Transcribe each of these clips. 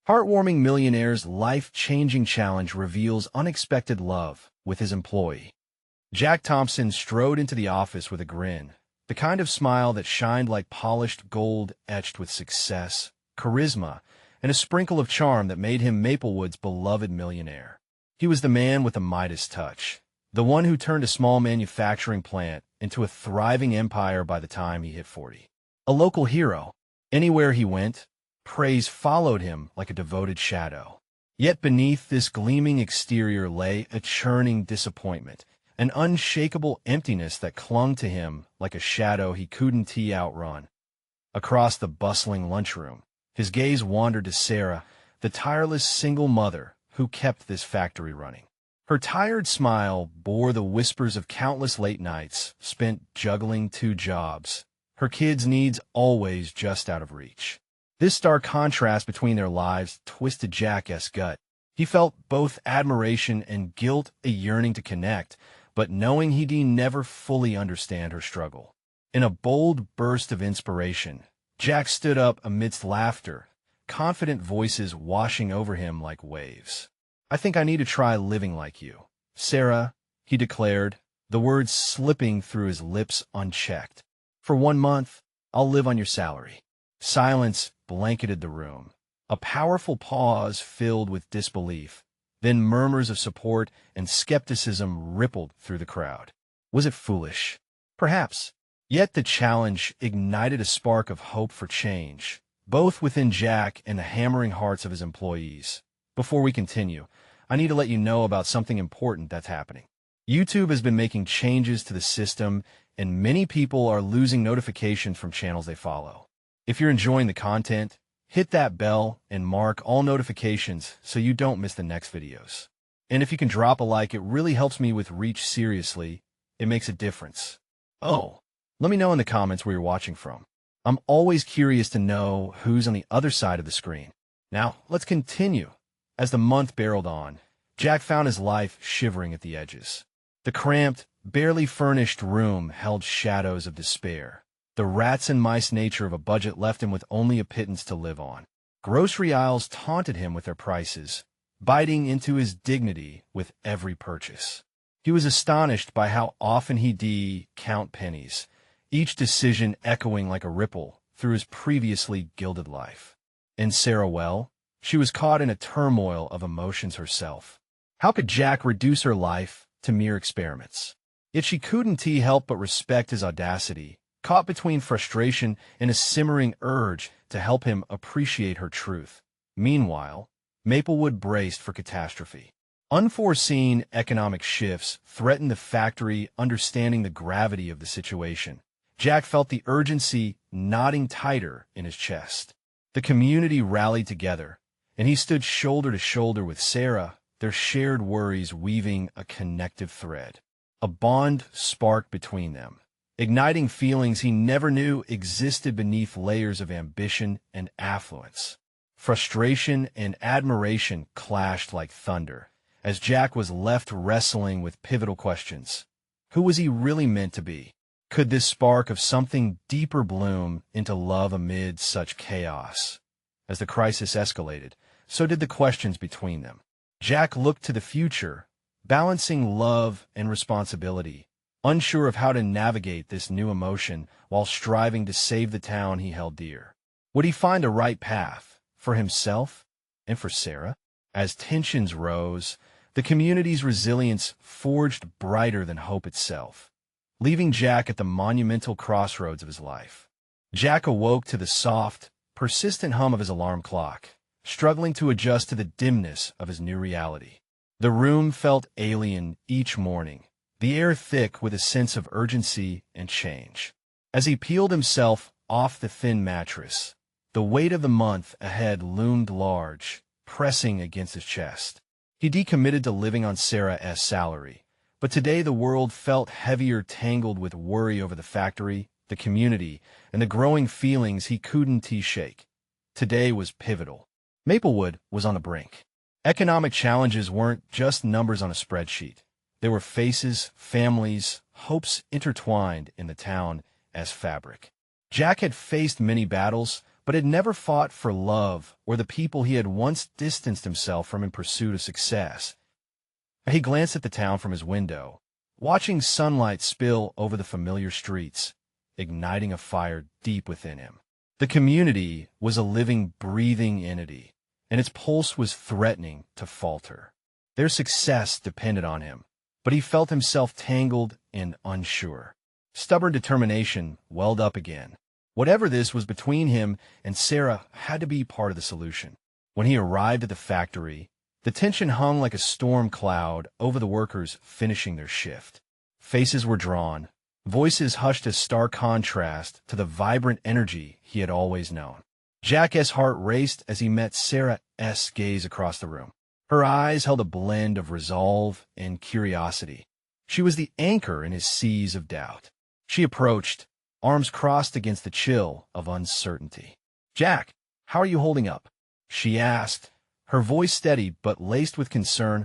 Heartwarming Millionaire's life-changing challenge reveals unexpected love with his employee. Jack Thompson strode into the office with a grin, the kind of smile that shined like polished gold etched with success, charisma, and a sprinkle of charm that made him Maplewood's beloved millionaire. He was the man with the Midas touch, the one who turned a small manufacturing plant into a thriving empire by the time he hit 40. A local hero. Anywhere he went, praise followed him like a devoted shadow. Yet beneath this gleaming exterior lay a churning disappointment, an unshakable emptiness that clung to him like a shadow he couldn't outrun. Across the bustling lunchroom, his gaze wandered to Sarah, the tireless single mother who kept this factory running. Her tired smile bore the whispers of countless late nights spent juggling 2 jobs, her kids' needs always just out of reach. This stark contrast between their lives twisted Jack's gut. He felt both admiration and guilt, a yearning to connect, but knowing he'd never fully understand her struggle. In a bold burst of inspiration, Jack stood up amidst laughter, confident voices washing over him like waves. "I think I need to try living like you, Sarah," he declared, the words slipping through his lips unchecked. "For 1 month, I'll live on your salary." Silence blanketed the room. A powerful pause filled with disbelief. Then murmurs of support and skepticism rippled through the crowd. Was it foolish? Perhaps. Yet the challenge ignited a spark of hope for change, both within Jack and the hammering hearts of his employees. Before we continue, I need to let you know about something important that's happening. YouTube has been making changes to the system, and many people are losing notifications from channels they follow. If you're enjoying the content, hit that bell and mark all notifications so you don't miss the next videos. And if you can drop a like, it really helps me with reach. Seriously, it makes a difference. Oh, let me know in the comments where you're watching from. I'm always curious to know who's on the other side of the screen. Now, let's continue. As the month barreled on, Jack found his life shivering at the edges. The cramped, barely furnished room held shadows of despair. The rats and mice nature of a budget left him with only a pittance to live on. Grocery aisles taunted him with their prices, biting into his dignity with every purchase. He was astonished by how often he'd count pennies, each decision echoing like a ripple through his previously gilded life. And Sarah, well, she was caught in a turmoil of emotions herself. How could Jack reduce her life to mere experiments? Yet she couldn't help but respect his audacity, caught between frustration and a simmering urge to help him appreciate her truth. Meanwhile, Maplewood braced for catastrophe. Unforeseen economic shifts threatened the factory. Understanding the gravity of the situation, Jack felt the urgency knotting tighter in his chest. The community rallied together, and he stood shoulder to shoulder with Sarah, their shared worries weaving a connective thread. A bond sparked between them, igniting feelings he never knew existed beneath layers of ambition and affluence. Frustration and admiration clashed like thunder, as Jack was left wrestling with pivotal questions. Who was he really meant to be? Could this spark of something deeper bloom into love amid such chaos? As the crisis escalated, so did the questions between them. Jack looked to the future, balancing love and responsibility, unsure of how to navigate this new emotion while striving to save the town he held dear. Would he find a right path for himself and for Sarah? As tensions rose, the community's resilience forged brighter than hope itself, leaving Jack at the monumental crossroads of his life. Jack awoke to the soft, persistent hum of his alarm clock, struggling to adjust to the dimness of his new reality. The room felt alien each morning, the air thick with a sense of urgency and change. As he peeled himself off the thin mattress, the weight of the month ahead loomed large, pressing against his chest. He decommitted to living on Sarah's salary, but today the world felt heavier, tangled with worry over the factory, the community, and the growing feelings he couldn't shake. Today was pivotal. Maplewood was on the brink. Economic challenges weren't just numbers on a spreadsheet. They were faces, families, hopes intertwined in the town as fabric. Jack had faced many battles, but had never fought for love or the people he had once distanced himself from in pursuit of success. He glanced at the town from his window, watching sunlight spill over the familiar streets, igniting a fire deep within him. The community was a living, breathing entity, and its pulse was threatening to falter. Their success depended on him, but he felt himself tangled and unsure. Stubborn determination welled up again. Whatever this was between him and Sarah had to be part of the solution. When he arrived at the factory, the tension hung like a storm cloud over the workers finishing their shift. Faces were drawn, voices hushed as stark contrast to the vibrant energy he had always known. Jack's heart raced as he met Sarah's gaze across the room. Her eyes held a blend of resolve and curiosity. She was the anchor in his seas of doubt. She approached, arms crossed against the chill of uncertainty. "Jack, how are you holding up?" she asked, her voice steady but laced with concern.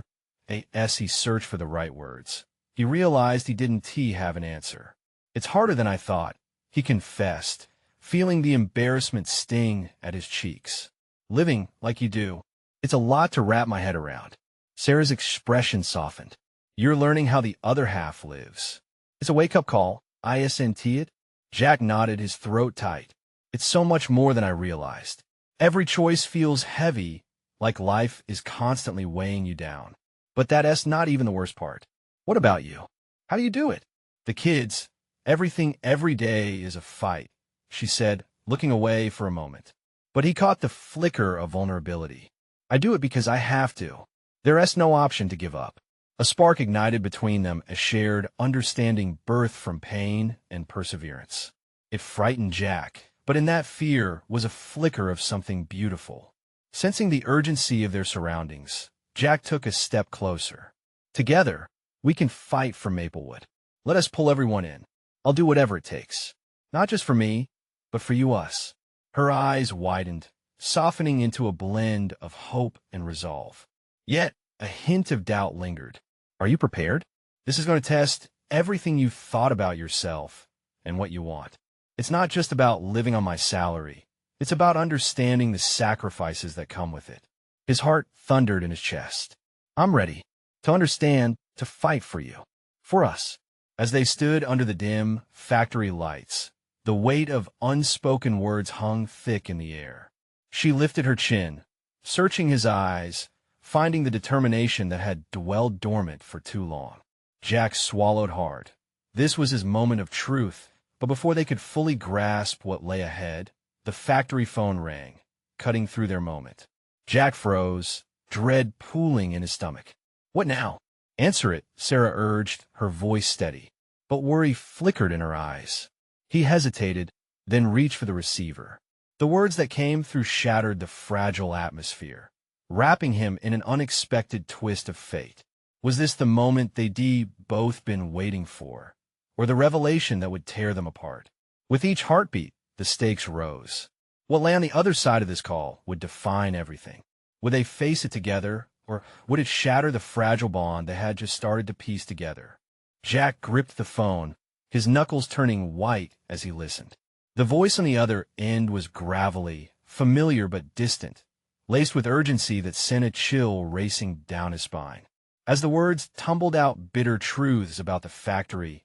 As he searched for the right words, he realized he didn't have an answer. "It's harder than I thought," he confessed, feeling the embarrassment sting at his cheeks. "Living like you do, it's a lot to wrap my head around." Sarah's expression softened. "You're learning how the other half lives. It's a wake-up call, isn't it?" Jack nodded, his throat tight. "It's so much more than I realized. Every choice feels heavy, like life is constantly weighing you down. But that's not even the worst part. What about you? How do you do it?" "The kids. Everything every day is a fight," she said, looking away for a moment. But he caught the flicker of vulnerability. "I do it because I have to. There's no option to give up." A spark ignited between them, a shared understanding birthed from pain and perseverance. It frightened Jack, but in that fear was a flicker of something beautiful. Sensing the urgency of their surroundings, Jack took a step closer. "Together, we can fight for Maplewood. Let us pull everyone in. I'll do whatever it takes. Not just for me, but for you us." Her eyes widened, softening into a blend of hope and resolve. Yet, a hint of doubt lingered. "Are you prepared? This is going to test everything you've thought about yourself and what you want. It's not just about living on my salary. It's about understanding the sacrifices that come with it." His heart thundered in his chest. "I'm ready to understand, to fight for you, for us." As they stood under the dim factory lights, the weight of unspoken words hung thick in the air. She lifted her chin, searching his eyes, finding the determination that had dwelled dormant for too long. Jack swallowed hard. This was his moment of truth, but before they could fully grasp what lay ahead, the factory phone rang, cutting through their moment. Jack froze, dread pooling in his stomach. "What now?" "Answer it," Sarah urged, her voice steady, but worry flickered in her eyes. He hesitated, then reached for the receiver. The words that came through shattered the fragile atmosphere, wrapping him in an unexpected twist of fate. Was this the moment they'd both been waiting for, or the revelation that would tear them apart? With each heartbeat, the stakes rose. What lay on the other side of this call would define everything. Would they face it together, or would it shatter the fragile bond they had just started to piece together? Jack gripped the phone, his knuckles turning white as he listened. The voice on the other end was gravelly, familiar but distant, laced with urgency that sent a chill racing down his spine. As the words tumbled out bitter truths about the factory's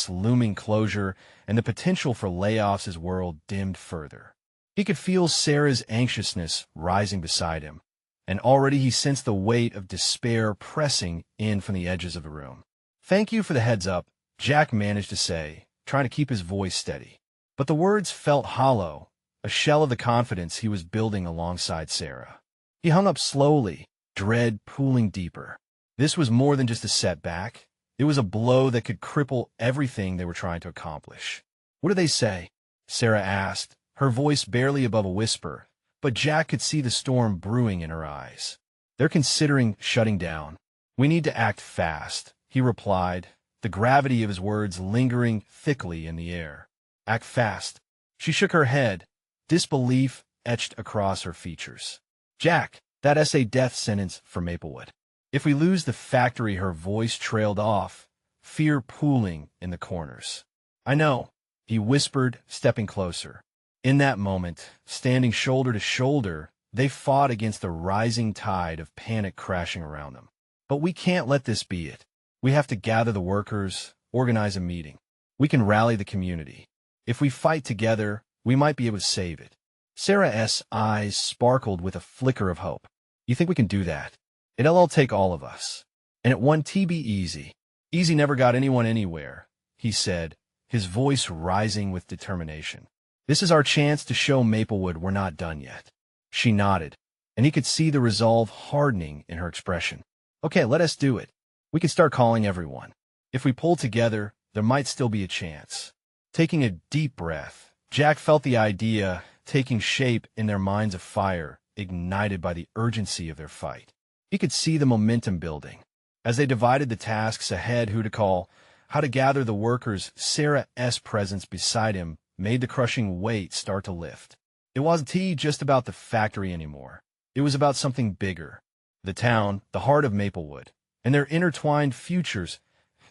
looming closure and the potential for layoffs, his world dimmed further. He could feel Sarah's anxiousness rising beside him, and already he sensed the weight of despair pressing in from the edges of the room. "Thank you for the heads up," Jack managed to say, trying to keep his voice steady. But the words felt hollow, a shell of the confidence he was building alongside Sarah. He hung up slowly, dread pooling deeper. This was more than just a setback. It was a blow that could cripple everything they were trying to accomplish. "What do they say?" Sarah asked, her voice barely above a whisper, but Jack could see the storm brewing in her eyes. "They're considering shutting down. We need to act fast," he replied, the gravity of his words lingering thickly in the air. "Act fast." She shook her head, disbelief etched across her features. "Jack, that's a death sentence for Maplewood. If we lose the factory," her voice trailed off, fear pooling in the corners. "I know," he whispered, stepping closer. In that moment, standing shoulder to shoulder, they fought against the rising tide of panic crashing around them. But we can't let this be it. We have to gather the workers, organize a meeting. We can rally the community. If we fight together, we might be able to save it. Sarah's eyes sparkled with a flicker of hope. You think we can do that? It'll all take all of us. And it won't be easy. Easy never got anyone anywhere, he said, his voice rising with determination. This is our chance to show Maplewood we're not done yet. She nodded, and he could see the resolve hardening in her expression. Okay, let us do it. We can start calling everyone. If we pull together, there might still be a chance. Taking a deep breath, Jack felt the idea taking shape in their minds of fire, ignited by the urgency of their fight. He could see the momentum building. As they divided the tasks ahead, who to call, how to gather the workers, Sarah's presence beside him made the crushing weight start to lift. It wasn't just about the factory anymore. It was about something bigger. The town, the heart of Maplewood, and their intertwined futures.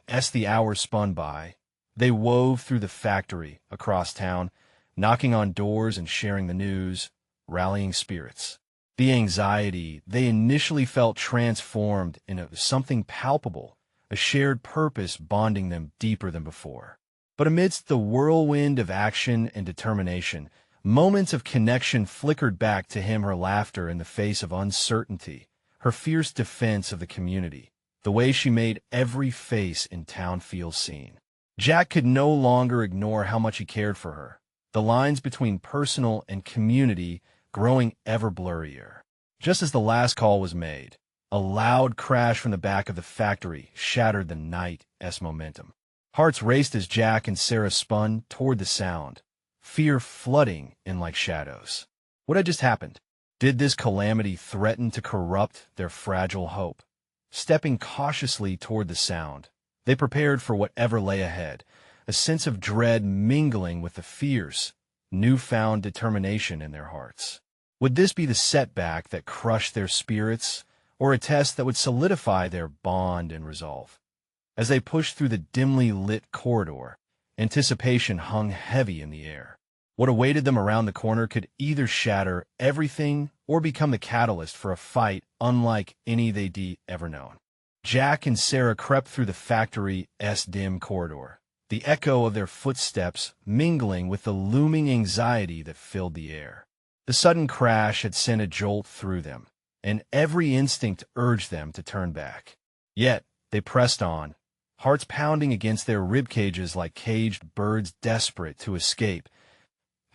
As the hours spun by, they wove through the factory, across town, knocking on doors and sharing the news, rallying spirits. The anxiety they initially felt transformed into something palpable, a shared purpose bonding them deeper than before. But amidst the whirlwind of action and determination, moments of connection flickered back to him, her laughter in the face of uncertainty, her fierce defense of the community, the way she made every face in town feel seen. Jack could no longer ignore how much he cared for her, the lines between personal and community growing ever blurrier. Just as the last call was made, a loud crash from the back of the factory shattered the night's momentum. Hearts raced as Jack and Sarah spun toward the sound, fear flooding in like shadows. What had just happened? Did this calamity threaten to corrupt their fragile hope? Stepping cautiously toward the sound, they prepared for whatever lay ahead, a sense of dread mingling with the fierce, newfound determination in their hearts. Would this be the setback that crushed their spirits, or a test that would solidify their bond and resolve? As they pushed through the dimly lit corridor, anticipation hung heavy in the air. What awaited them around the corner could either shatter everything or become the catalyst for a fight unlike any they'd ever known. Jack and Sarah crept through the factory's dim corridor, the echo of their footsteps mingling with the looming anxiety that filled the air. The sudden crash had sent a jolt through them, and every instinct urged them to turn back. Yet they pressed on, hearts pounding against their ribcages like caged birds desperate to escape.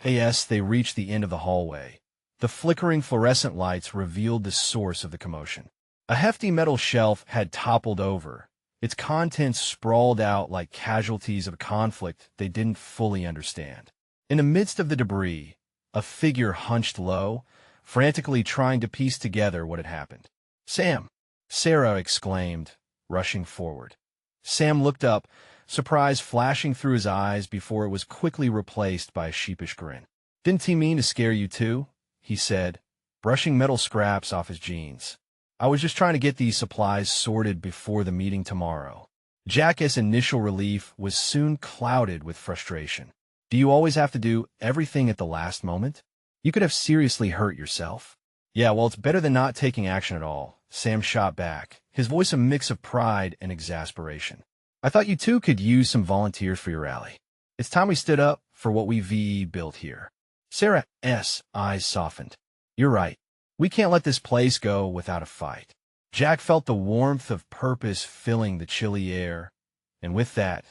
As they reached the end of the hallway, the flickering fluorescent lights revealed the source of the commotion. A hefty metal shelf had toppled over, its contents sprawled out like casualties of a conflict they didn't fully understand. In the midst of the debris, a figure hunched low, frantically trying to piece together what had happened. "Sam!" Sarah exclaimed, rushing forward. Sam looked up, surprise flashing through his eyes before it was quickly replaced by a sheepish grin. "Didn't he mean to scare you too?" he said, brushing metal scraps off his jeans. "I was just trying to get these supplies sorted before the meeting tomorrow." Jack's initial relief was soon clouded with frustration. "Do you always have to do everything at the last moment? You could have seriously hurt yourself." "Yeah, well, it's better than not taking action at all," Sam shot back, his voice a mix of pride and exasperation. "I thought you two could use some volunteers for your rally. It's time we stood up for what we built here." Sarah's eyes softened. "You're right. We can't let this place go without a fight." Jack felt the warmth of purpose filling the chilly air, and with that,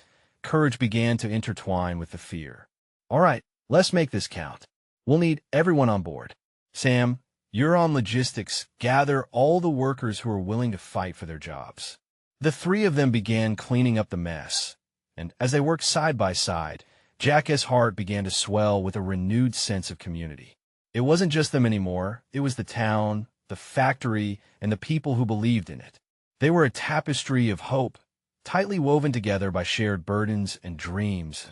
courage began to intertwine with the fear. "All right, let's make this count. We'll need everyone on board. Sam, you're on logistics. Gather all the workers who are willing to fight for their jobs." The three of them began cleaning up the mess, and as they worked side by side, Jack's heart began to swell with a renewed sense of community. It wasn't just them anymore, it was the town, the factory, and the people who believed in it. They were a tapestry of hope, tightly woven together by shared burdens and dreams.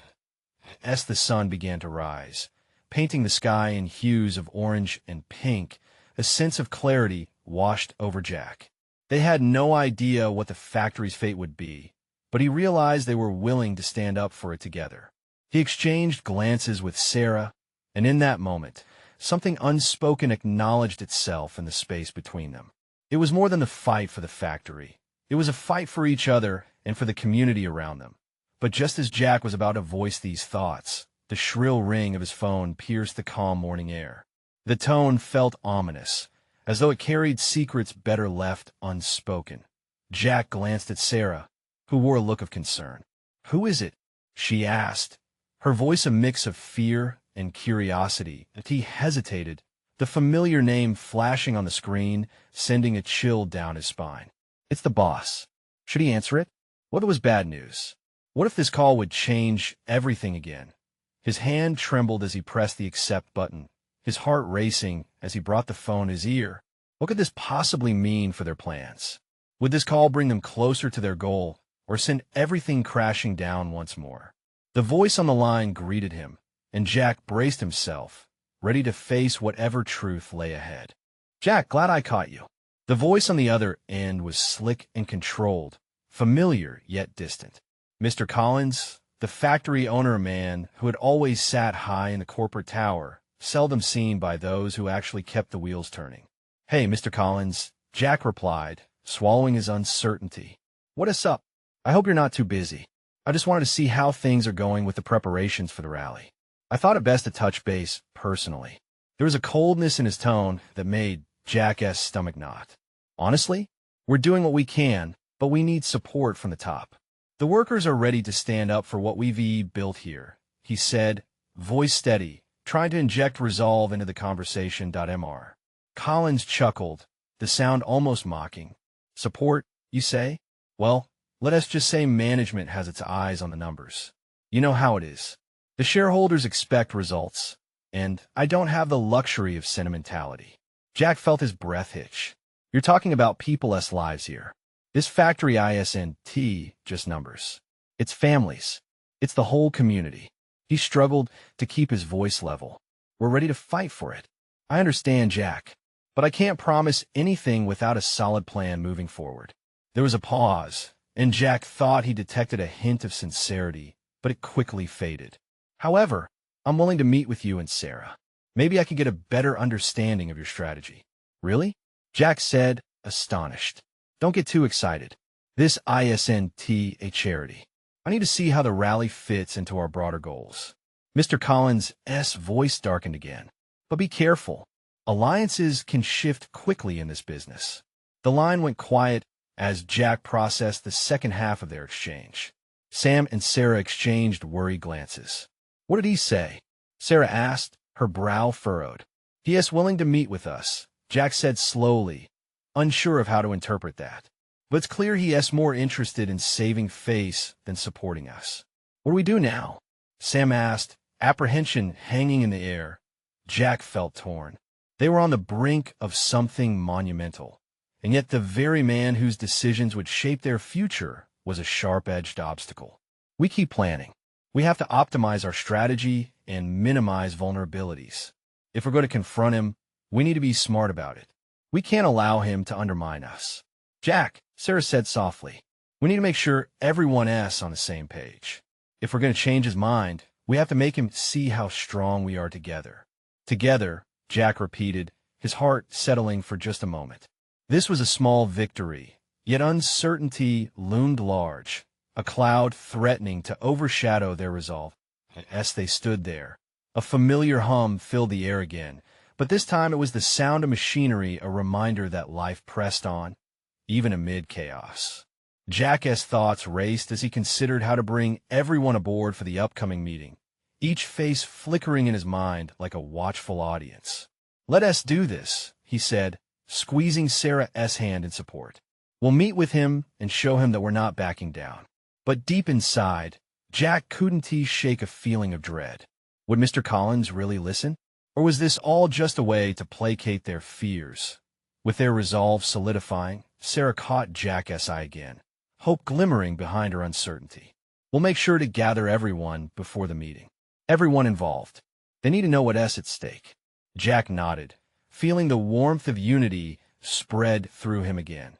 As the sun began to rise, painting the sky in hues of orange and pink, a sense of clarity washed over Jack. They had no idea what the factory's fate would be, but he realized they were willing to stand up for it together. He exchanged glances with Sarah, And in that moment, something unspoken acknowledged itself in the space between them. It was more than the fight for the factory. It was a fight for each other and for the community around them. But just as Jack was about to voice these thoughts, the shrill ring of his phone pierced the calm morning air. The tone felt ominous, as though it carried secrets better left unspoken. Jack glanced at Sarah, who wore a look of concern. "Who is it?" she asked, her voice a mix of fear and curiosity. He hesitated, the familiar name flashing on the screen, sending a chill down his spine. "It's the boss." Should he answer it? What if it was bad news? What if this call would change everything again? His hand trembled as he pressed the accept button, his heart racing as he brought the phone to his ear. What could this possibly mean for their plans? Would this call bring them closer to their goal, or send everything crashing down once more? The voice on the line greeted him, and Jack braced himself, ready to face whatever truth lay ahead. "Jack, glad I caught you." The voice on the other end was slick and controlled, familiar yet distant. Mr. Collins, the factory owner man who had always sat high in the corporate tower, seldom seen by those who actually kept the wheels turning. "Hey, Mr. Collins," Jack replied, swallowing his uncertainty. "What is up? I hope you're not too busy. I just wanted to see how things are going with the preparations for the rally." I thought it best to touch base personally. There was a coldness in his tone that made Jack's stomach knot. "Honestly, we're doing what we can, but we need support from the top. The workers are ready to stand up for what we've built here," he said, voice steady, trying to inject resolve into the conversation. Mr. Collins chuckled, the sound almost mocking. "Support, you say? Well, let us just say management has its eyes on the numbers. You know how it is. The shareholders expect results, and I don't have the luxury of sentimentality." Jack felt his breath hitch. "You're talking about people's lives here. This factory isn't just numbers. It's families. It's the whole community." He struggled to keep his voice level. "We're ready to fight for it." "I understand, Jack, but I can't promise anything without a solid plan moving forward." There was a pause, and Jack thought he detected a hint of sincerity, but it quickly faded. "However, I'm willing to meet with you and Sarah. Maybe I could get a better understanding of your strategy." "Really?" Jack said, astonished. "Don't get too excited. This isn't a charity. I need to see how the rally fits into our broader goals." Mr. Collins' voice darkened again. "But be careful. Alliances can shift quickly in this business." The line went quiet as Jack processed the second half of their exchange. Sam and Sarah exchanged worried glances. "What did he say?" Sarah asked, her brow furrowed. "He is willing to meet with us," Jack said slowly, unsure of how to interpret that. "But it's clear he is more interested in saving face than supporting us." "What do we do now?" Sam asked, apprehension hanging in the air. Jack felt torn. They were on the brink of something monumental, and yet the very man whose decisions would shape their future was a sharp-edged obstacle. "We keep planning. We have to optimize our strategy and minimize vulnerabilities. If we're going to confront him, we need to be smart about it. We can't allow him to undermine us." "Jack," Sarah said softly, "we need to make sure everyone is on the same page. If we're going to change his mind, we have to make him see how strong we are together." "Together," Jack repeated, his heart settling for just a moment. This was a small victory, yet uncertainty loomed large, a cloud threatening to overshadow their resolve. As they stood there, a familiar hum filled the air again, but this time it was the sound of machinery, a reminder that life pressed on, even amid chaos. Jack's thoughts raced as he considered how to bring everyone aboard for the upcoming meeting, each face flickering in his mind like a watchful audience. "Let us do this," he said, squeezing Sarah's hand in support. "We'll meet with him and show him that we're not backing down." But deep inside, Jack couldn't shake a feeling of dread. Would Mr. Collins really listen? Or was this all just a way to placate their fears? With their resolve solidifying, Sarah caught Jack's eye again, hope glimmering behind her uncertainty. "We'll make sure to gather everyone before the meeting. Everyone involved. They need to know what's at stake." Jack nodded, feeling the warmth of unity spread through him again.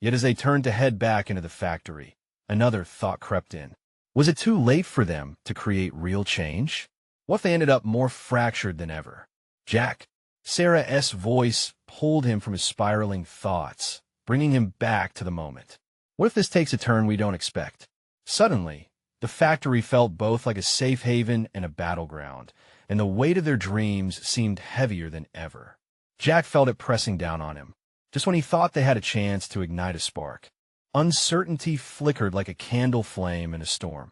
Yet as they turned to head back into the factory, another thought crept in. Was it too late for them to create real change? What if they ended up more fractured than ever? Jack, Sarah's voice pulled him from his spiraling thoughts, bringing him back to the moment. What if this takes a turn we don't expect? Suddenly, the factory felt both like a safe haven and a battleground, and the weight of their dreams seemed heavier than ever. Jack felt it pressing down on him, just when he thought they had a chance to ignite a spark. Uncertainty flickered like a candle flame in a storm.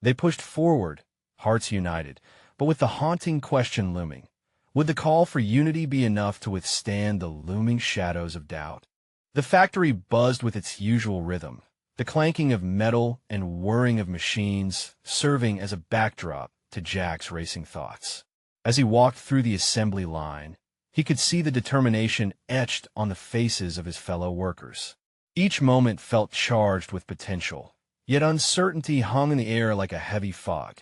They pushed forward, hearts united, but with the haunting question looming. Would the call for unity be enough to withstand the looming shadows of doubt? The factory buzzed with its usual rhythm, the clanking of metal and whirring of machines serving as a backdrop to Jack's racing thoughts. As he walked through the assembly line, he could see the determination etched on the faces of his fellow workers. Each moment felt charged with potential, yet uncertainty hung in the air like a heavy fog.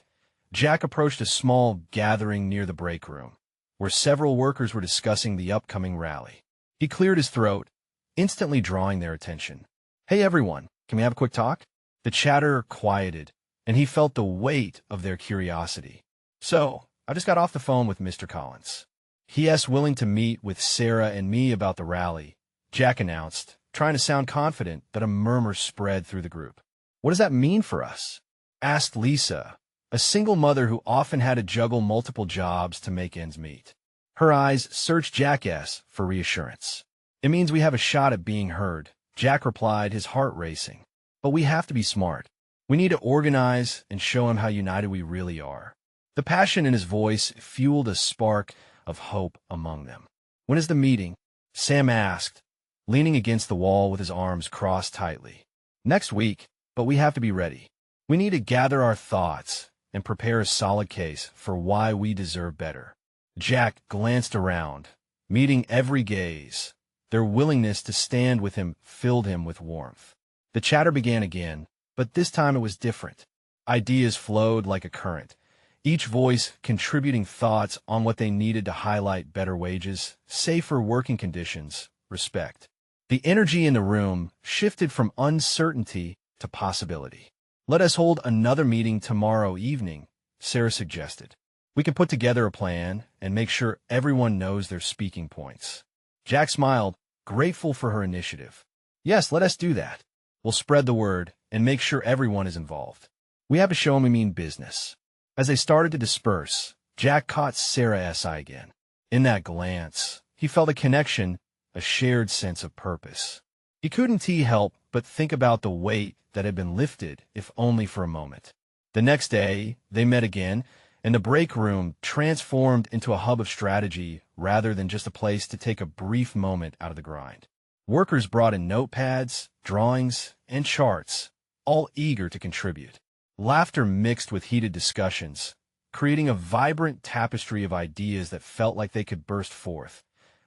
Jack approached a small gathering near the break room, where several workers were discussing the upcoming rally. He cleared his throat, instantly drawing their attention. "Hey everyone, can we have a quick talk?" The chatter quieted, and he felt the weight of their curiosity. "So, I just got off the phone with Mr. Collins. He's willing to meet with Sarah and me about the rally," Jack announced, trying to sound confident, but a murmur spread through the group. "What does that mean for us?" asked Lisa, a single mother who often had to juggle multiple jobs to make ends meet. Her eyes searched Jack's for reassurance. "It means we have a shot at being heard," Jack replied, his heart racing. "But we have to be smart. We need to organize and show him how united we really are." The passion in his voice fueled a spark of hope among them. "When is the meeting?" Sam asked, leaning against the wall with his arms crossed tightly. "Next week, but we have to be ready. We need to gather our thoughts and prepare a solid case for why we deserve better." Jack glanced around, meeting every gaze. Their willingness to stand with him filled him with warmth. The chatter began again, but this time it was different. Ideas flowed like a current, each voice contributing thoughts on what they needed to highlight: better wages, safer working conditions, respect. The energy in the room shifted from uncertainty to possibility. "Let us hold another meeting tomorrow evening," Sarah suggested. "We can put together a plan and make sure everyone knows their speaking points." Jack smiled, grateful for her initiative. "Yes, let us do that. We'll spread the word and make sure everyone is involved. We have to show them we mean business." As they started to disperse, Jack caught Sarah's eye again. In that glance, he felt a connection, a shared sense of purpose. He couldn't help but think about the weight that had been lifted, if only for a moment. The next day, they met again, and the break room transformed into a hub of strategy rather than just a place to take a brief moment out of the grind. Workers brought in notepads, drawings, and charts, all eager to contribute. Laughter mixed with heated discussions, creating a vibrant tapestry of ideas that felt like they could burst forth.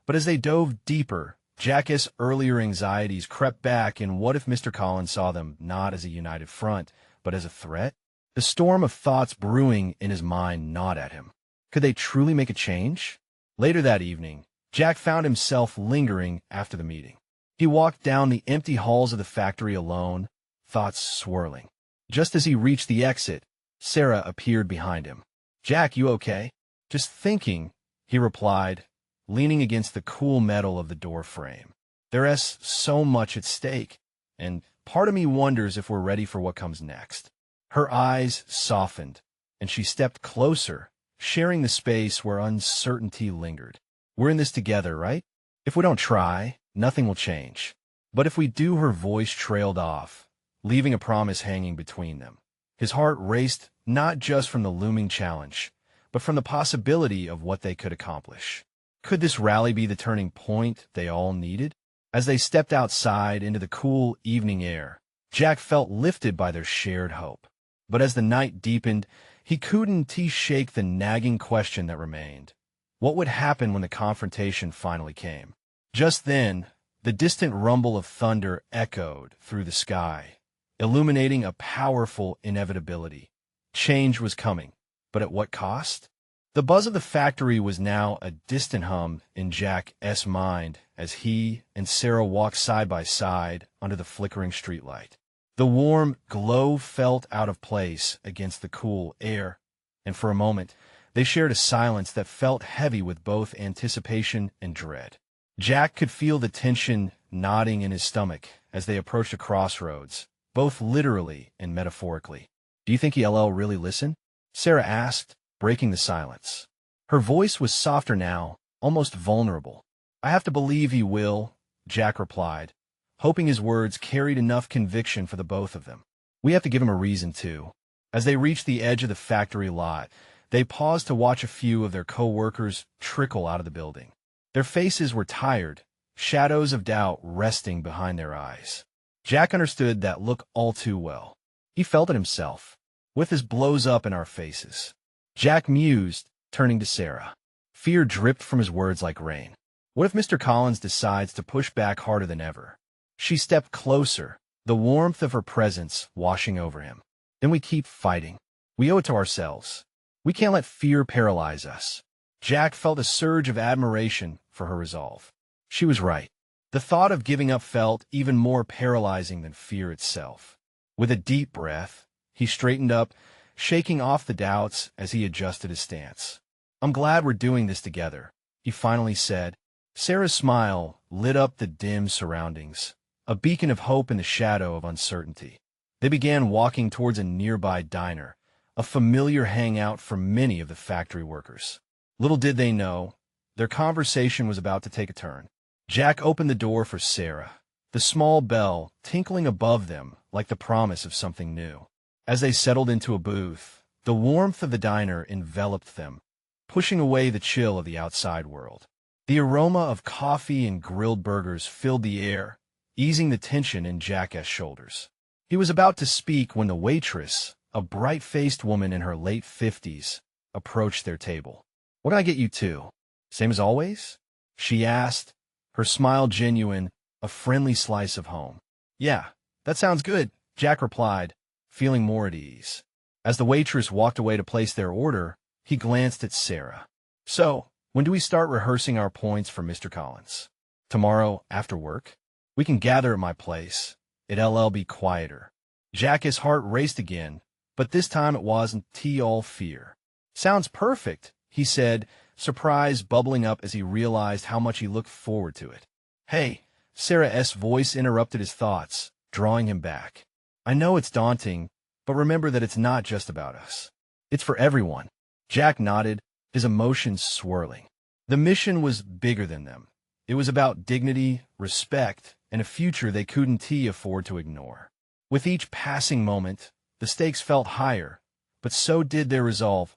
But as they dove deeper, Jack's earlier anxieties crept back, and what if Mr. Collins saw them not as a united front, but as a threat? The storm of thoughts brewing in his mind gnawed at him. Could they truly make a change? Later that evening, Jack found himself lingering after the meeting. He walked down the empty halls of the factory alone, thoughts swirling. Just as he reached the exit, Sarah appeared behind him. "Jack, you okay?" "Just thinking," he replied, leaning against the cool metal of the door frame. "There's so much at stake, and part of me wonders if we're ready for what comes next." Her eyes softened, and she stepped closer, sharing the space where uncertainty lingered. "We're in this together, right? If we don't try, nothing will change. But if we do," her voice trailed off, leaving a promise hanging between them. His heart raced not just from the looming challenge, but from the possibility of what they could accomplish. Could this rally be the turning point they all needed? As they stepped outside into the cool evening air, Jack felt lifted by their shared hope. But as the night deepened, he couldn't shake the nagging question that remained. What would happen when the confrontation finally came? Just then, the distant rumble of thunder echoed through the sky, illuminating a powerful inevitability. Change was coming, but at what cost? The buzz of the factory was now a distant hum in Jack's mind as he and Sarah walked side by side under the flickering streetlight. The warm glow felt out of place against the cool air, and for a moment, They shared a silence that felt heavy with both anticipation and dread. Jack could feel the tension knotting in his stomach as they approached a crossroads, both literally and metaphorically. "Do you think he'll really listen?" Sarah asked, breaking the silence. Her voice was softer now, almost vulnerable. "I have to believe he will," Jack replied, hoping his words carried enough conviction for the both of them. "We have to give him a reason to." As they reached the edge of the factory lot, they paused to watch a few of their co-workers trickle out of the building. Their faces were tired, shadows of doubt resting behind their eyes. Jack understood that look all too well. He felt it himself. "With his blows up in our faces," Jack mused, turning to Sarah. Fear dripped from his words like rain. "What if Mr. Collins decides to push back harder than ever?" She stepped closer, the warmth of her presence washing over him. "Then we keep fighting. We owe it to ourselves. We can't let fear paralyze us." Jack felt a surge of admiration for her resolve. She was right. The thought of giving up felt even more paralyzing than fear itself. With a deep breath, he straightened up, shaking off the doubts as he adjusted his stance. "I'm glad we're doing this together," he finally said. Sarah's smile lit up the dim surroundings, a beacon of hope in the shadow of uncertainty. They began walking towards a nearby diner, a familiar hangout for many of the factory workers. Little did they know, their conversation was about to take a turn. Jack opened the door for Sarah, the small bell tinkling above them like the promise of something new. As they settled into a booth, the warmth of the diner enveloped them, pushing away the chill of the outside world. The aroma of coffee and grilled burgers filled the air, easing the tension in Jack's shoulders. He was about to speak when the waitress, a bright-faced woman in her late 50s, approached their table. "What can I get you two? Same as always?" she asked, her smile genuine, a friendly slice of home. "Yeah, that sounds good," Jack replied, feeling more at ease. As the waitress walked away to place their order, he glanced at Sarah. "So, when do we start rehearsing our points for Mr. Collins?" "Tomorrow, after work? We can gather at my place. It'll be quieter." Jack's heart raced again, but this time it wasn't all fear. "Sounds perfect," he said, surprise bubbling up as he realized how much he looked forward to it. "Hey," Sarah's voice interrupted his thoughts, drawing him back. "I know it's daunting, but remember that it's not just about us. It's for everyone." Jack nodded, his emotions swirling. The mission was bigger than them. It was about dignity, respect, and a future they couldn't afford to ignore. With each passing moment, the stakes felt higher, but so did their resolve.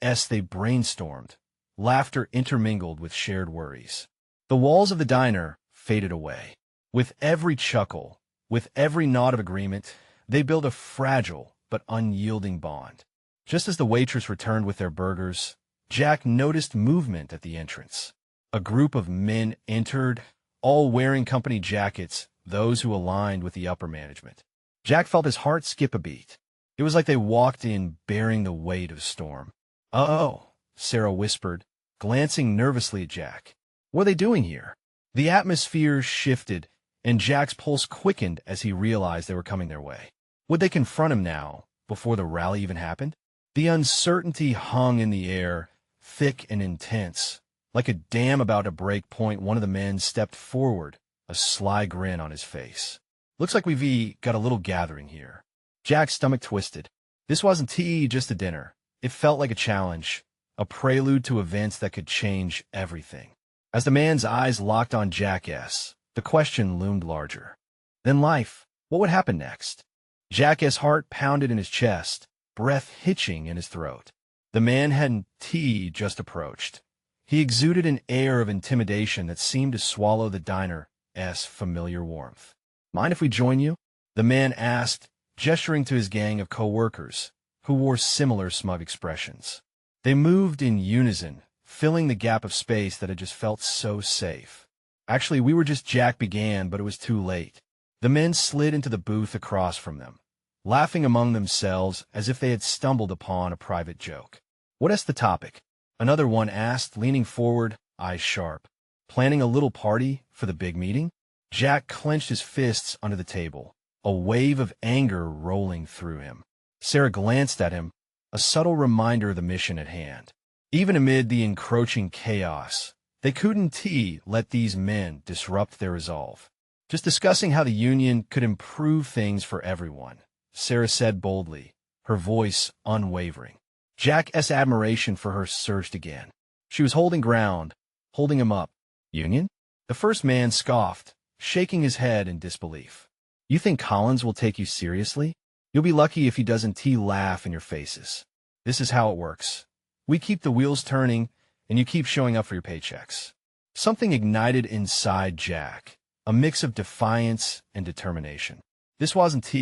As they brainstormed, laughter intermingled with shared worries. The walls of the diner faded away. With every chuckle, with every nod of agreement, they built a fragile but unyielding bond. Just as the waitress returned with their burgers, Jack noticed movement at the entrance. A group of men entered, all wearing company jackets, those who aligned with the upper management. Jack felt his heart skip a beat. It was like they walked in bearing the weight of storm. "Uh-oh," Sarah whispered, glancing nervously at Jack. "What are they doing here?" The atmosphere shifted, and Jack's pulse quickened as he realized they were coming their way. Would they confront him now, before the rally even happened? The uncertainty hung in the air, thick and intense. Like a dam about to break point, one of the men stepped forward, a sly grin on his face. "Looks like we've got a little gathering here." Jack's stomach twisted. This wasn't just a dinner. It felt like a challenge, a prelude to events that could change everything. As the man's eyes locked on Jack's, the question loomed larger. Then life, what would happen next? Jack's heart pounded in his chest, breath hitching in his throat. The man hadn't just approached. He exuded an air of intimidation that seemed to swallow the diner's familiar warmth. "Mind if we join you?" the man asked, gesturing to his gang of co-workers, who wore similar smug expressions. They moved in unison, filling the gap of space that had just felt so safe. "Actually, we were just," Jack began, but it was too late. The men slid into the booth across from them, laughing among themselves as if they had stumbled upon a private joke. "What's the topic?" another one asked, leaning forward, eyes sharp. "Planning a little party for the big meeting?" Jack clenched his fists under the table, a wave of anger rolling through him. Sarah glanced at him, a subtle reminder of the mission at hand. Even amid the encroaching chaos, they couldn't let these men disrupt their resolve. Just discussing how the union could improve things for everyone, Sarah said boldly, her voice unwavering. Jack's admiration for her surged again. She was holding ground, holding him up. Union? The first man scoffed, shaking his head in disbelief. You think Collins will take you seriously? You'll be lucky if he doesn't laugh in your faces. This is how it works. We keep the wheels turning, and you keep showing up for your paychecks. Something ignited inside Jack, a mix of defiance and determination. This wasn't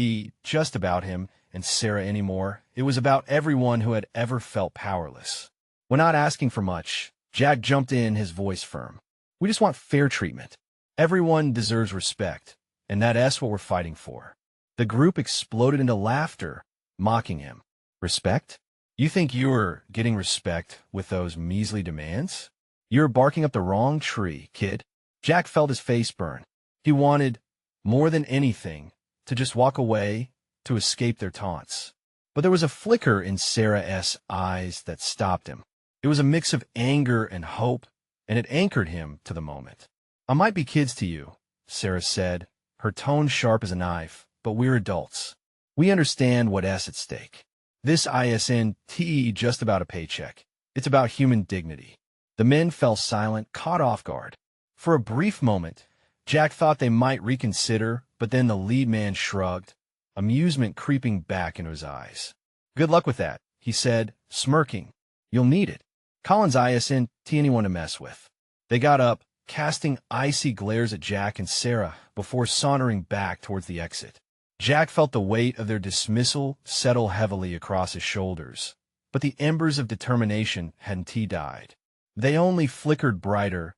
just about him and Sarah anymore. It was about everyone who had ever felt powerless. When not asking for much, Jack jumped in, his voice firm. We just want fair treatment. Everyone deserves respect, and that's what we're fighting for. The group exploded into laughter, mocking him. Respect? You think you're getting respect with those measly demands? You're barking up the wrong tree, kid. Jack felt his face burn. He wanted, more than anything, to just walk away, to escape their taunts. But there was a flicker in Sarah's eyes that stopped him. It was a mix of anger and hope, and it anchored him to the moment. I might be kids to you, Sarah said, her tone sharp as a knife, but we're adults. We understand what's at stake. This isn't just about a paycheck. It's about human dignity. The men fell silent, caught off guard. For a brief moment, Jack thought they might reconsider, but then the lead man shrugged, amusement creeping back into his eyes. Good luck with that, he said, smirking. You'll need it. Collins isn't anyone to mess with. They got up, casting icy glares at Jack and Sarah before sauntering back towards the exit. Jack felt the weight of their dismissal settle heavily across his shoulders, but the embers of determination hadn't died. They only flickered brighter.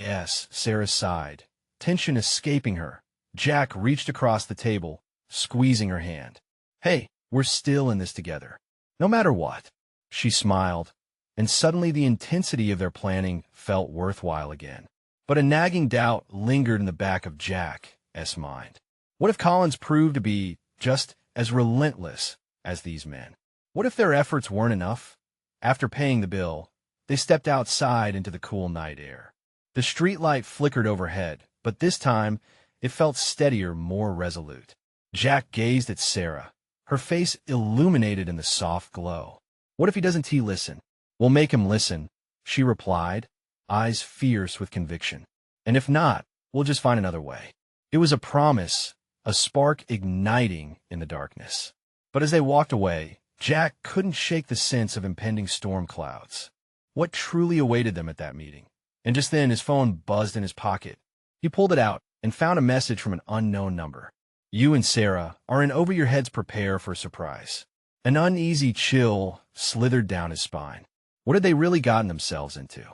Yes, Sarah sighed, tension escaping her. Jack reached across the table, squeezing her hand. Hey, we're still in this together. No matter what. She smiled, and suddenly the intensity of their planning felt worthwhile again. But a nagging doubt lingered in the back of Jack's mind. What if Collins proved to be just as relentless as these men? What if their efforts weren't enough? After paying the bill, they stepped outside into the cool night air. The streetlight flickered overhead, but this time it felt steadier, more resolute. Jack gazed at Sarah, her face illuminated in the soft glow. What if he doesn't listen? We'll make him listen, she replied, eyes fierce with conviction. And if not, we'll just find another way. It was a promise, a spark igniting in the darkness. But as they walked away, Jack couldn't shake the sense of impending storm clouds. What truly awaited them at that meeting? And just then his phone buzzed in his pocket. He pulled it out and found a message from an unknown number. You and Sarah are in over your heads, prepare for a surprise. An uneasy chill slithered down his spine. What had they really gotten themselves into?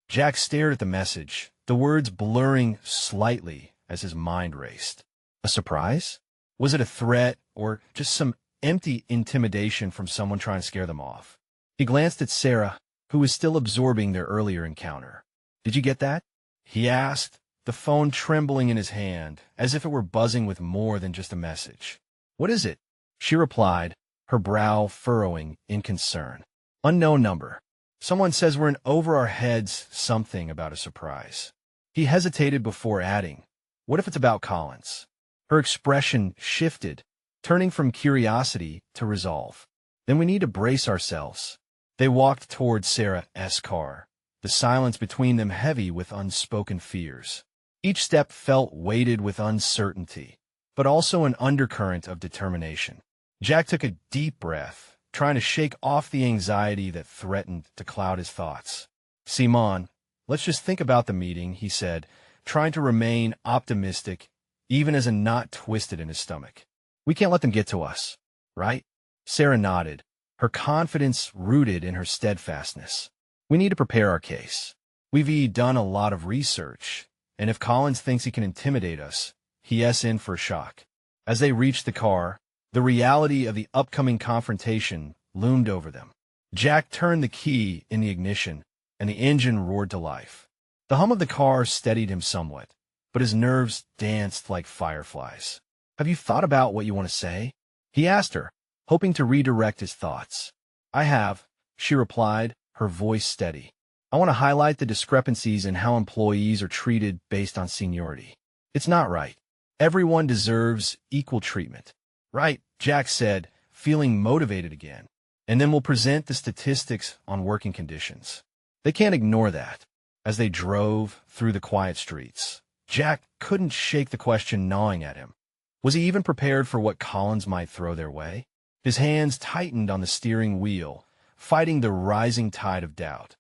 Jack stared at the message, the words blurring slightly as his mind raced. A surprise? Was it a threat or just some empty intimidation from someone trying to scare them off? He glanced at Sarah, who was still absorbing their earlier encounter. Did you get that? He asked, the phone trembling in his hand, as if it were buzzing with more than just a message. What is it? She replied, her brow furrowing in concern. Unknown number. Someone says we're in over our heads, something about a surprise. He hesitated before adding, what if it's about Collins? Her expression shifted, turning from curiosity to resolve. Then we need to brace ourselves. They walked toward Sarah's car, the silence between them heavy with unspoken fears. Each step felt weighted with uncertainty, but also an undercurrent of determination. Jack took a deep breath, trying to shake off the anxiety that threatened to cloud his thoughts. Simon, let's just think about the meeting, he said, trying to remain optimistic, even as a knot twisted in his stomach. We can't let them get to us, right? Sarah nodded, her confidence rooted in her steadfastness. We need to prepare our case. We've done a lot of research, and if Collins thinks he can intimidate us, he's in for a shock. As they reached the car, the reality of the upcoming confrontation loomed over them. Jack turned the key in the ignition, and the engine roared to life. The hum of the car steadied him somewhat, but his nerves danced like fireflies. Have you thought about what you want to say? He asked her, hoping to redirect his thoughts. I have, she replied, her voice steady. "I want to highlight the discrepancies in how employees are treated based on seniority. It's not right. Everyone deserves equal treatment." "Right," Jack said, feeling motivated again. "And then we'll present the statistics on working conditions." They can't ignore that. As they drove through the quiet streets, Jack couldn't shake the question gnawing at him. Was he even prepared for what Collins might throw their way? His hands tightened on the steering wheel, fighting the rising tide of doubt.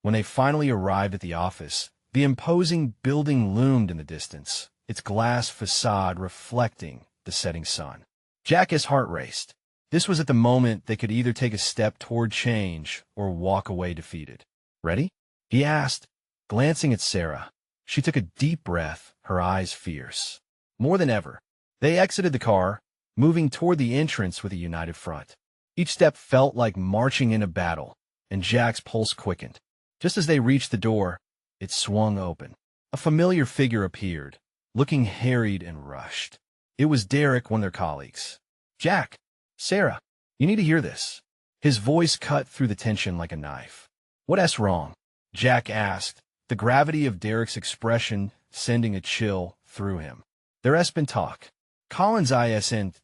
When they finally arrived at the office, the imposing building loomed in the distance, its glass facade reflecting the setting sun. Jack's heart raced. This was at the moment they could either take a step toward change or walk away defeated. "Ready?" he asked, glancing at Sarah. She took a deep breath, her eyes fierce. More than ever, they exited the car, moving toward the entrance with a united front. Each step felt like marching in a battle, and Jack's pulse quickened. Just as they reached the door, it swung open. A familiar figure appeared, looking harried and rushed. It was Derek, one of their colleagues. "Jack, Sarah, you need to hear this." His voice cut through the tension like a knife. "What's wrong?" Jack asked, the gravity of Derek's expression sending a chill through him. "There's been talk. Collins isn't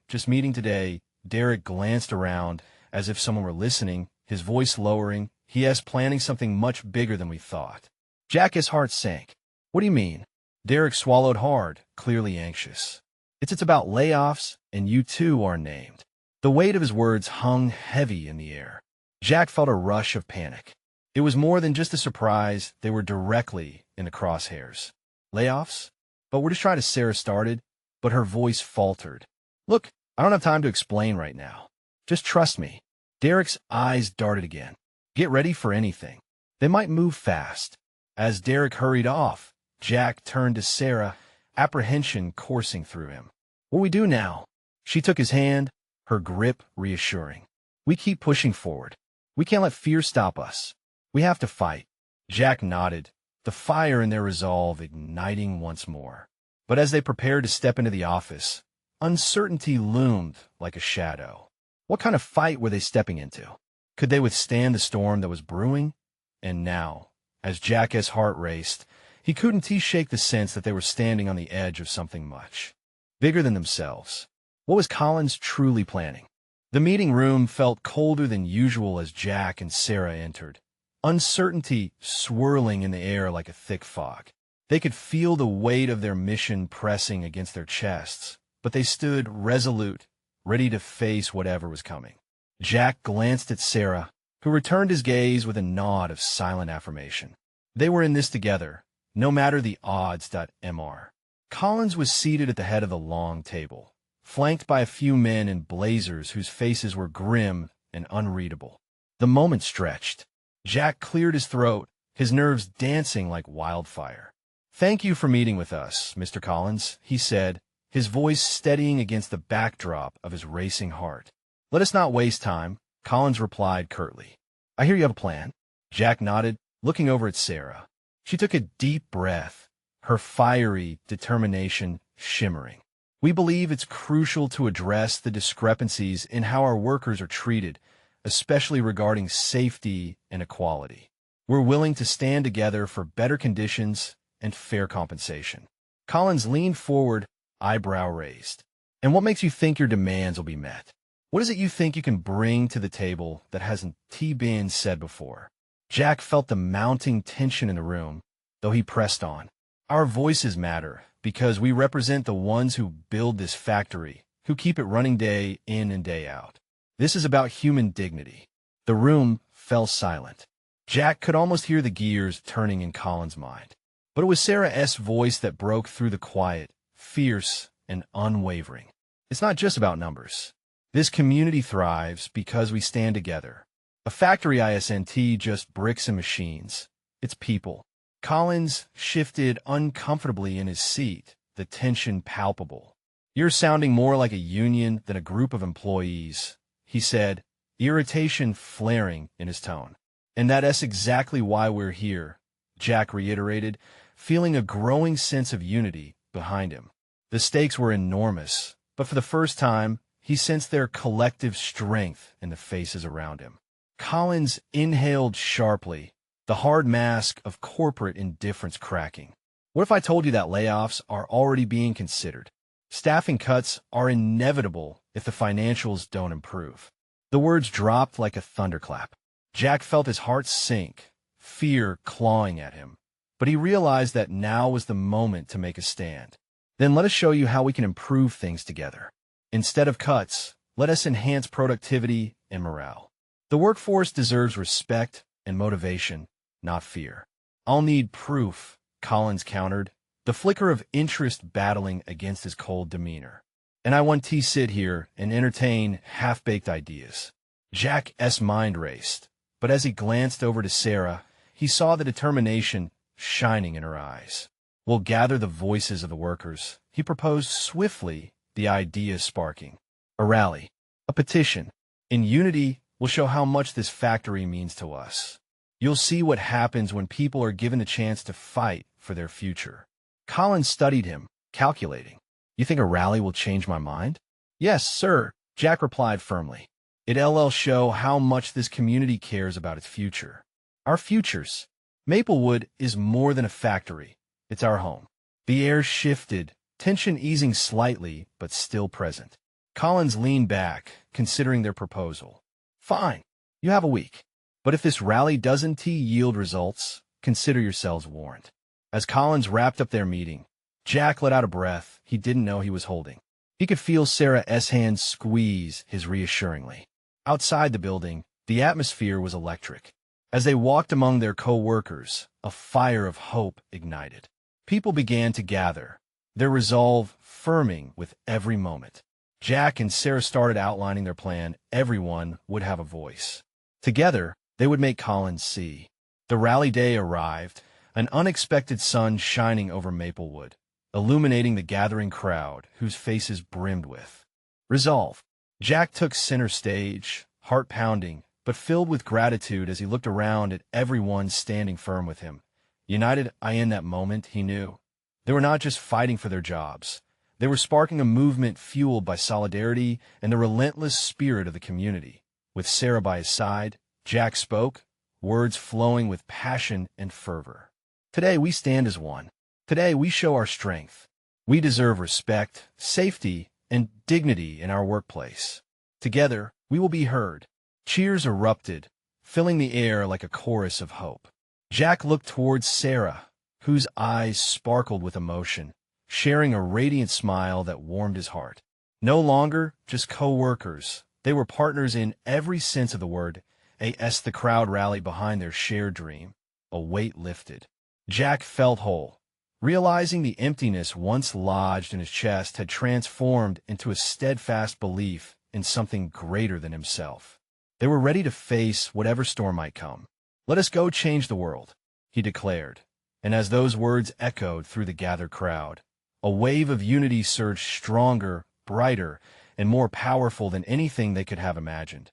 just meeting today." Derek glanced around as if someone were listening, his voice lowering. "He planning something much bigger than we thought." Jack's heart sank. "What do you mean?" Derek swallowed hard, clearly anxious. It's about layoffs, and you two are named." The weight of his words hung heavy in the air. Jack felt a rush of panic. It was more than just a surprise, they were directly in the crosshairs. "Layoffs? But we're just trying to..." Sarah started, but her voice faltered. "Look, I don't have time to explain right now. Just trust me." Derek's eyes darted again. "Get ready for anything. They might move fast." As Derek hurried off, Jack turned to Sarah, apprehension coursing through him. "What do we do now?" She took his hand, her grip reassuring. "We keep pushing forward. We can't let fear stop us. We have to fight." Jack nodded, the fire in their resolve igniting once more. But as they prepared to step into the office, uncertainty loomed like a shadow. What kind of fight were they stepping into? Could they withstand the storm that was brewing? And now, as Jack's heart raced, he couldn't shake the sense that they were standing on the edge of something much bigger than themselves. What was Collins truly planning? The meeting room felt colder than usual as Jack and Sarah entered, uncertainty swirling in the air like a thick fog. They could feel the weight of their mission pressing against their chests, but they stood resolute, ready to face whatever was coming. Jack glanced at Sarah, who returned his gaze with a nod of silent affirmation. They were in this together, no matter the odds. Mr. Collins was seated at the head of the long table, flanked by a few men in blazers whose faces were grim and unreadable. The moment stretched. Jack cleared his throat, his nerves dancing like wildfire. "Thank you for meeting with us, Mr. Collins," he said, his voice steadying against the backdrop of his racing heart. "Let us not waste time," Collins replied curtly. "I hear you have a plan." Jack nodded, looking over at Sarah. She took a deep breath, her fiery determination shimmering. "We believe it's crucial to address the discrepancies in how our workers are treated, especially regarding safety and equality. We're willing to stand together for better conditions and fair compensation." Collins leaned forward, eyebrow raised. "And what makes you think your demands will be met? What is it you think you can bring to the table that hasn't been said before?" Jack felt the mounting tension in the room, though he pressed on. "Our voices matter because we represent the ones who build this factory, who keep it running day in and day out. This is about human dignity." The room fell silent. Jack could almost hear the gears turning in Collins' mind. But it was Sarah's voice that broke through the quiet, fierce and unwavering. "It's not just about numbers. This community thrives because we stand together. A factory isn't just bricks and machines. It's people." Collins shifted uncomfortably in his seat, the tension palpable. "You're sounding more like a union than a group of employees," he said, irritation flaring in his tone. "And that's exactly why we're here," Jack reiterated, feeling a growing sense of unity behind him. The stakes were enormous, but for the first time, he sensed their collective strength in the faces around him. Collins inhaled sharply, the hard mask of corporate indifference cracking. What if I told you that layoffs are already being considered? Staffing cuts are inevitable if the financials don't improve. The words dropped like a thunderclap. Jack felt his heart sink, fear clawing at him. But he realized that now was the moment to make a stand. Then let us show you how we can improve things together. Instead of cuts, let us enhance productivity and morale. The workforce deserves respect and motivation, not fear. I'll need proof, Collins countered, the flicker of interest battling against his cold demeanor. And I want to sit here and entertain half-baked ideas. Jack's mind raced, but as he glanced over to Sarah, he saw the determination shining in her eyes. We'll gather the voices of the workers, he proposed swiftly, the idea sparking. A rally, a petition. In unity, we'll show how much this factory means to us. You'll see what happens when people are given the chance to fight for their future. Collins studied him, calculating. You think a rally will change my mind? Yes, sir, Jack replied firmly. It'll show how much this community cares about its future. Our futures. Maplewood is more than a factory. It's our home. The air shifted, tension easing slightly, but still present. Collins leaned back, considering their proposal. Fine, you have a week. But if this rally doesn't yield results, consider yourselves warned. As Collins wrapped up their meeting, Jack let out a breath he didn't know he was holding. He could feel Sarah's hand squeeze his reassuringly. Outside the building, the atmosphere was electric. As they walked among their co-workers, a fire of hope ignited. People began to gather, their resolve firming with every moment. Jack and Sarah started outlining their plan. Everyone would have a voice. Together, they would make Collins see. The rally day arrived, an unexpected sun shining over Maplewood, illuminating the gathering crowd whose faces brimmed with resolve. Jack took center stage, heart pounding, but filled with gratitude as he looked around at everyone standing firm with him. United in that moment, he knew. They were not just fighting for their jobs. They were sparking a movement fueled by solidarity and the relentless spirit of the community. With Sarah by his side, Jack spoke, words flowing with passion and fervor. Today we stand as one. Today we show our strength. We deserve respect, safety, and dignity in our workplace. Together, we will be heard. Cheers erupted, filling the air like a chorus of hope. Jack looked towards Sarah, whose eyes sparkled with emotion, sharing a radiant smile that warmed his heart. No longer just co-workers, they were partners in every sense of the word. As the crowd rallied behind their shared dream, a weight lifted. Jack felt whole, realizing the emptiness once lodged in his chest had transformed into a steadfast belief in something greater than himself. They were ready to face whatever storm might come. Let us go change the world, he declared. And as those words echoed through the gathered crowd, a wave of unity surged stronger, brighter, and more powerful than anything they could have imagined.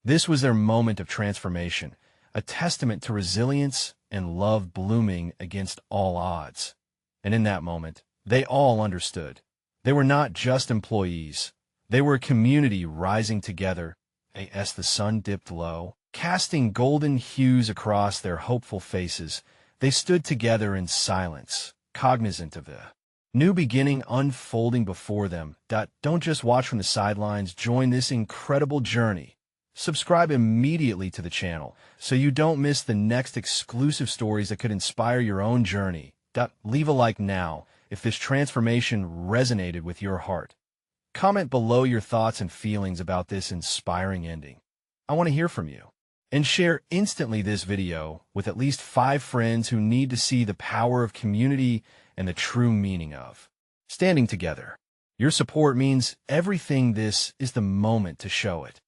This was their moment of transformation, a testament to resilience and love blooming against all odds. And in that moment, they all understood. They were not just employees. They were a community rising together. As the sun dipped low, casting golden hues across their hopeful faces, they stood together in silence, cognizant of the new beginning unfolding before them. Don't just watch from the sidelines. Join this incredible journey. Subscribe immediately to the channel so you don't miss the next exclusive stories that could inspire your own journey. Leave a like now if this transformation resonated with your heart. Comment below your thoughts and feelings about this inspiring ending. I want to hear from you. And share instantly this video with at least 5 friends who need to see the power of community and the true meaning of standing together. Your support means everything. This is the moment to show it.